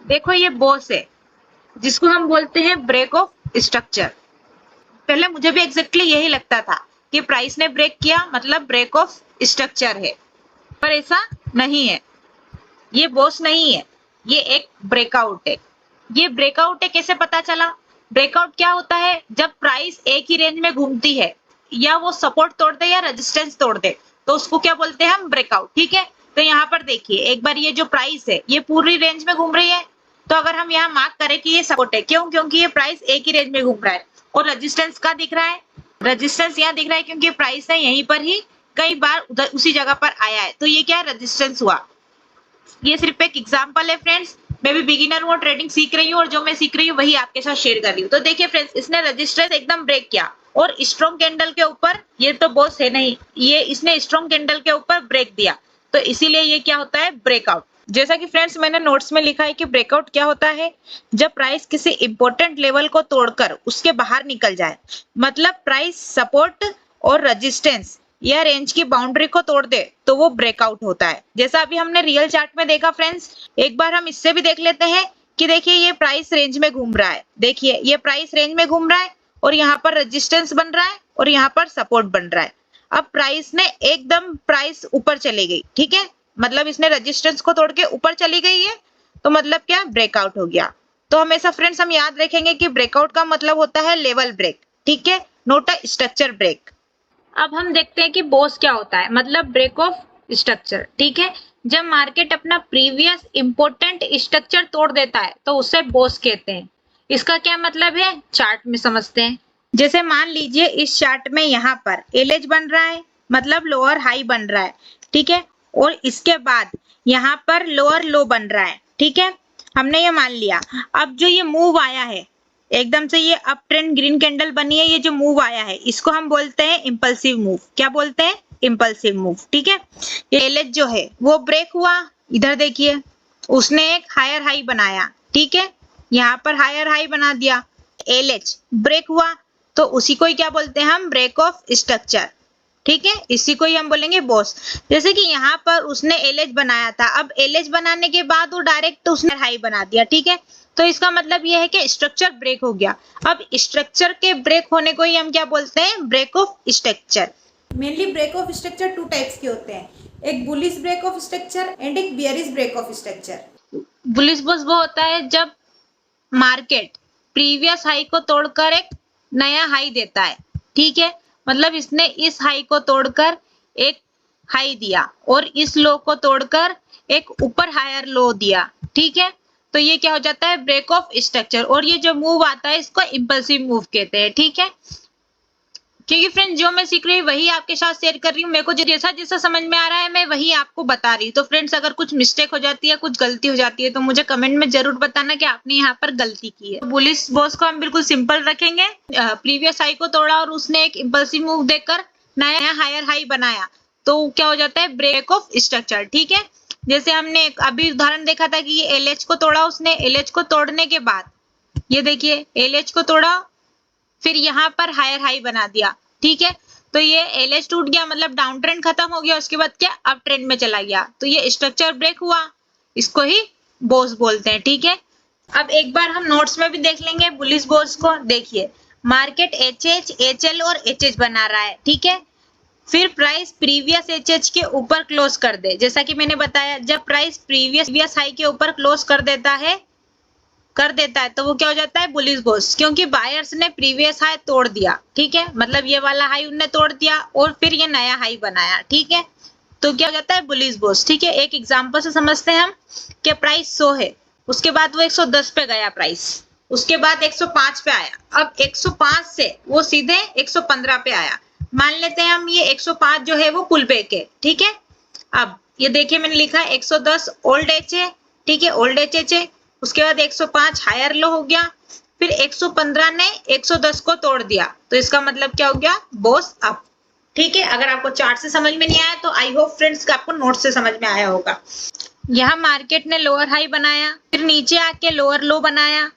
देखो ये बॉस है जिसको हम बोलते हैं ब्रेक ऑफ स्ट्रक्चर। पहले मुझे भी एग्जैक्टली यही लगता था कि प्राइस ने ब्रेक किया मतलब ब्रेक ऑफ स्ट्रक्चर है, पर ऐसा नहीं है। ये बॉस नहीं है, ये एक ब्रेकआउट है। ये ब्रेकआउट है कैसे पता चला? ब्रेकआउट क्या होता है? जब प्राइस एक ही रेंज में घूमती है या वो सपोर्ट तोड़ दे या रेजिस्टेंस तोड़ दे तो उसको क्या बोलते हैं हम? ब्रेकआउट। ठीक है, तो यहाँ पर देखिए एक बार ये जो प्राइस है ये पूरी रेंज में घूम रही है, तो अगर हम यहाँ मार्क करें कि ये सपोर्ट है, क्यों? क्योंकि ये प्राइस एक ही रेंज में घूम रहा है। और रेजिस्टेंस का दिख रहा है, रेजिस्टेंस यहाँ दिख रहा है क्योंकि प्राइस है यहीं पर ही कई बार उधर उसी जगह पर आया है, तो ये क्या है? रेजिस्टेंस हुआ। ये सिर्फ एक एग्जांपल है फ्रेंड्स, मैं भी बिगिनर हूँ, ट्रेडिंग सीख रही हूँ और जो मैं सीख रही हूँ वही आपके साथ शेयर कर रही हूँ। तो देखिए फ्रेंड्स, इसने रजिस्टेंस एकदम ब्रेक किया और स्ट्रॉन्ग कैंडल के ऊपर, ये तो बॉस है नहीं, ये इसने स्ट्रॉन्ग कैंडल के ऊपर ब्रेक दिया, तो इसीलिए ये क्या होता है? ब्रेकआउट। जैसा कि फ्रेंड्स मैंने नोट्स में लिखा है कि ब्रेकआउट क्या होता है? जब प्राइस किसी इंपॉर्टेंट लेवल को तोड़कर उसके बाहर निकल जाए, मतलब प्राइस सपोर्ट और रेजिस्टेंस या रेंज की बाउंड्री को तोड़ दे तो वो ब्रेकआउट होता है। जैसा अभी हमने रियल चार्ट में देखा फ्रेंड्स, एक बार हम इससे भी देख लेते हैं कि देखिए ये प्राइस रेंज में घूम रहा है, देखिए ये प्राइस रेंज में घूम रहा है और यहाँ पर रेजिस्टेंस बन रहा है और यहाँ पर सपोर्ट बन रहा है। अब प्राइस ने एकदम प्राइस ऊपर चली गई, ठीक है, मतलब इसने रेजिस्टेंस को तोड़ के ऊपर चली गई है, तो मतलब क्या? ब्रेकआउट हो गया। तो हमेशा फ्रेंड्स हम याद रखेंगे कि ब्रेकआउट का मतलब होता है लेवल ब्रेक, ठीक है, नॉट अ स्ट्रक्चर ब्रेक। अब हम देखते हैं कि बॉस क्या होता है, मतलब ब्रेक ऑफ स्ट्रक्चर। ठीक है, जब मार्केट अपना प्रीवियस इंपॉर्टेंट स्ट्रक्चर तोड़ देता है तो उसे बॉस कहते हैं। इसका क्या मतलब है? चार्ट में समझते हैं। जैसे मान लीजिए इस चार्ट में यहाँ पर एलएच बन रहा है, मतलब लोअर हाई बन रहा है, ठीक है, और इसके बाद यहाँ पर लोअर लो बन रहा है, ठीक है, हमने ये मान लिया। अब जो ये मूव आया है, एकदम से ये अप ट्रेंड ग्रीन कैंडल बनी है, ये जो मूव आया है इसको हम बोलते हैं इंपल्सिव मूव। क्या बोलते हैं? Impulsive move. ठीक है, ये एलएच जो है वो ब्रेक हुआ, इधर देखिए उसने एक हायर हाई बनाया, ठीक है, यहाँ पर हायर हाई बना दिया, एलएच ब्रेक हुआ, तो उसी को ही क्या बोलते हैं हम? Break of structure. ठीक है, इसी को ही हम बोलेंगे बॉस। जैसे कि यहाँ पर उसने एलएच बनाया था, अब एलएच बनाने के बाद वो डायरेक्ट उसने हाई बना दिया, ठीक है, तो इसका मतलब ये है कि स्ट्रक्चर ब्रेक हो गया। अब स्ट्रक्चर के ब्रेक होने को ही हम क्या बोलते हैं? Break of structure. Mainly break of structure two types के होते हैं, एक bullish break of structure and एक bearish break of structure. Bullish boss वो होता है जब मार्केट प्रीवियस हाई को तोड़कर एक नया हाई देता है, ठीक है, मतलब इसने इस हाई को तोड़कर एक हाई दिया और इस लो को तोड़कर एक ऊपर हायर लो दिया, ठीक है, तो ये क्या हो जाता है? Break of structure. और ये जो मूव आता है इसको इंपल्सिव मूव कहते हैं, ठीक है, क्योंकि फ्रेंड्स जो मैं सीख रही हूँ वही आपके साथ शेयर कर रही हूँ, मेरे को जैसा जैसा समझ में आ रहा है मैं वही आपको बता रही हूँ। तो फ्रेंड्स अगर कुछ मिस्टेक हो जाती है, कुछ गलती हो जाती है तो मुझे कमेंट में जरूर बताना कि आपने यहाँ पर गलती की है। तो बुलिश बॉस को हम बिल्कुल सिंपल रखेंगे, प्रीवियस हाई को तोड़ा और उसने एक इंपल्सिव मूव देकर नया हायर हाई बनाया, तो क्या हो जाता है? Break of structure. ठीक है, जैसे हमने अभी उदाहरण देखा था कि ये एलएच को तोड़ा उसने, एलएच को तोड़ने के बाद ये देखिए एलएच को तोड़ा, फिर यहाँ पर हायर हाई बना दिया, ठीक है, तो ये एलएच टूट गया, मतलब डाउन ट्रेंड खत्म हो गया, उसके बाद क्या? अप ट्रेंड में चला गया, तो ये स्ट्रक्चर ब्रेक हुआ, इसको ही बॉस बोलते हैं। ठीक है, अब एक बार हम नोट्स में भी देख लेंगे बुलिश बॉस को। देखिए मार्केट एचएच, एचएल और एचएच बना रहा है, ठीक है, फिर प्राइस प्रीवियस एचएच के ऊपर क्लोज कर दे। जैसा कि मैंने बताया, जब प्राइस प्रीवियस हाई के ऊपर क्लोज कर देता है तो वो क्या हो जाता है? बुलिश बॉस, क्योंकि बायर्स ने प्रीवियस हाई तोड़ दिया, ठीक है, मतलब ये वाला हाई उन्होंने तोड़ दिया और फिर ये नया हाई बनाया, ठीक है, तो क्या हो जाता है? Bullish boss. ठीक है, एक एग्जांपल से समझते हैं हम कि प्राइस 100 है, उसके बाद वो 110 पे गया प्राइस, उसके बाद 105 पे आया, अब 105 से वो सीधे 115 पे आया, मान लेते हैं हम ये 105 जो है वो पुल बैक है, ठीक है, अब ये देखिए मैंने लिखा है 110 ओल्ड एच है, ठीक है, ओल्ड एच है, उसके बाद 105 हायर लो हो गया, फिर 115 ने 110 को तोड़ दिया, तो इसका मतलब क्या हो गया? Boss up. ठीक है, अगर आपको चार्ट से समझ में नहीं आया तो आई होप फ्रेंड्स आपको नोट से समझ में आया होगा। यहाँ मार्केट ने लोअर हाई बनाया, फिर नीचे आके लोअर लो बनाया,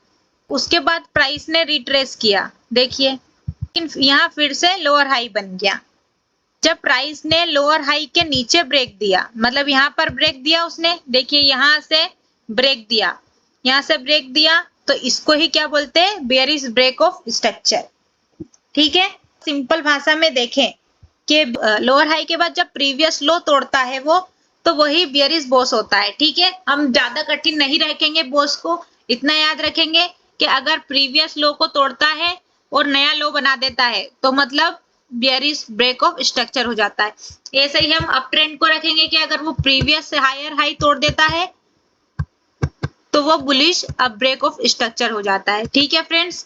उसके बाद प्राइस ने रिट्रेस किया, देखिए यहाँ फिर से लोअर हाई बन गया। जब प्राइस ने लोअर हाई के नीचे ब्रेक दिया, मतलब यहाँ पर ब्रेक दिया उसने, देखिए यहाँ से ब्रेक दिया, यहाँ से ब्रेक दिया तो इसको ही क्या बोलते हैं, बेयरिश ब्रेक ऑफ स्ट्रक्चर। ठीक है, सिंपल भाषा में देखें कि लोअर हाई के बाद जब प्रीवियस लो तोड़ता है वो, तो वही बेयरिश बोस होता है। ठीक है, हम ज्यादा कठिन नहीं रखेंगे बोस को, इतना याद रखेंगे कि अगर प्रीवियस लो को तोड़ता है और नया लो बना देता है तो मतलब बेयरिश ब्रेक ऑफ स्ट्रक्चर हो जाता है। ऐसे ही हम अप ट्रेंड को रखेंगे कि अगर वो प्रीवियस से हायर हाई तोड़ देता है तो वो bullish up break of structure हो जाता है। ठीक है फ्रेंड्स,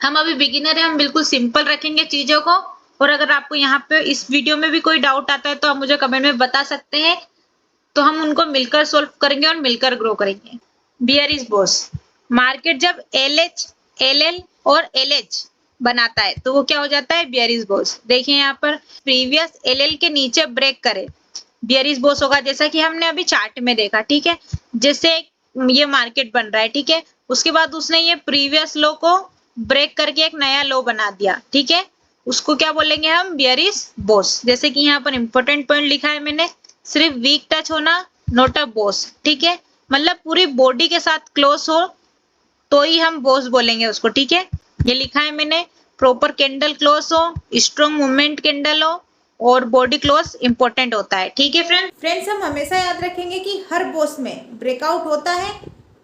हम अभी बिगिनर है, हम बिल्कुल सिंपल रखेंगे चीजों को। और अगर आपको यहाँ पे इस वीडियो में भी कोई डाउट आता है तो आप मुझे कमेंट में बता सकते हैं, तो हम उनको मिलकर सोल्व करेंगे और मिलकर ग्रो करेंगे। बेयरिश बोस, मार्केट जब LH, LL और LH बनाता है तो वो क्या हो जाता है, बेयरिश बोस। देखिए यहाँ पर प्रीवियस LL के नीचे ब्रेक करे, बेयरिश बोस होगा, जैसा कि हमने अभी चार्ट में देखा। ठीक है, जैसे ये मार्केट बन रहा है, ठीक है, उसके बाद उसने ये प्रीवियस लो को ब्रेक करके एक नया लो बना दिया। ठीक है, उसको क्या बोलेंगे हम, बेयरिश बोस। जैसे कि यहाँ पर इंपॉर्टेंट पॉइंट लिखा है मैंने, सिर्फ वीक टच होना, नॉट अ बोस। ठीक है, मतलब पूरी बॉडी के साथ क्लोज हो तो ही हम बोस बोलेंगे उसको। ठीक है, ये लिखा है मैंने, प्रॉपर कैंडल क्लोज हो, स्ट्रॉन्ग मूवमेंट कैंडल हो और बॉडी क्लोज इंपॉर्टेंट होता है। ठीक है फ्रेंड्स, हम हमेशा याद रखेंगे कि हर बोस में ब्रेकआउट होता है,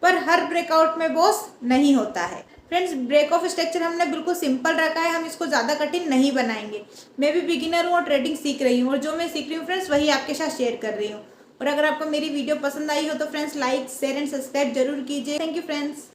पर हर ब्रेकआउट में बोस नहीं होता है। फ्रेंड्स, ब्रेक ऑफ स्ट्रक्चर हमने बिल्कुल सिंपल रखा है, हम इसको ज़्यादा कठिन नहीं बनाएंगे। मैं भी बिगिनर हूँ और ट्रेडिंग सीख रही हूँ, और जो मैं सीख रही हूँ फ्रेंड्स वही आपके साथ शेयर कर रही हूँ। और अगर आपको मेरी वीडियो पसंद आई हो तो friends like, share and subscribe जरूर कीजिए। Thank you friends.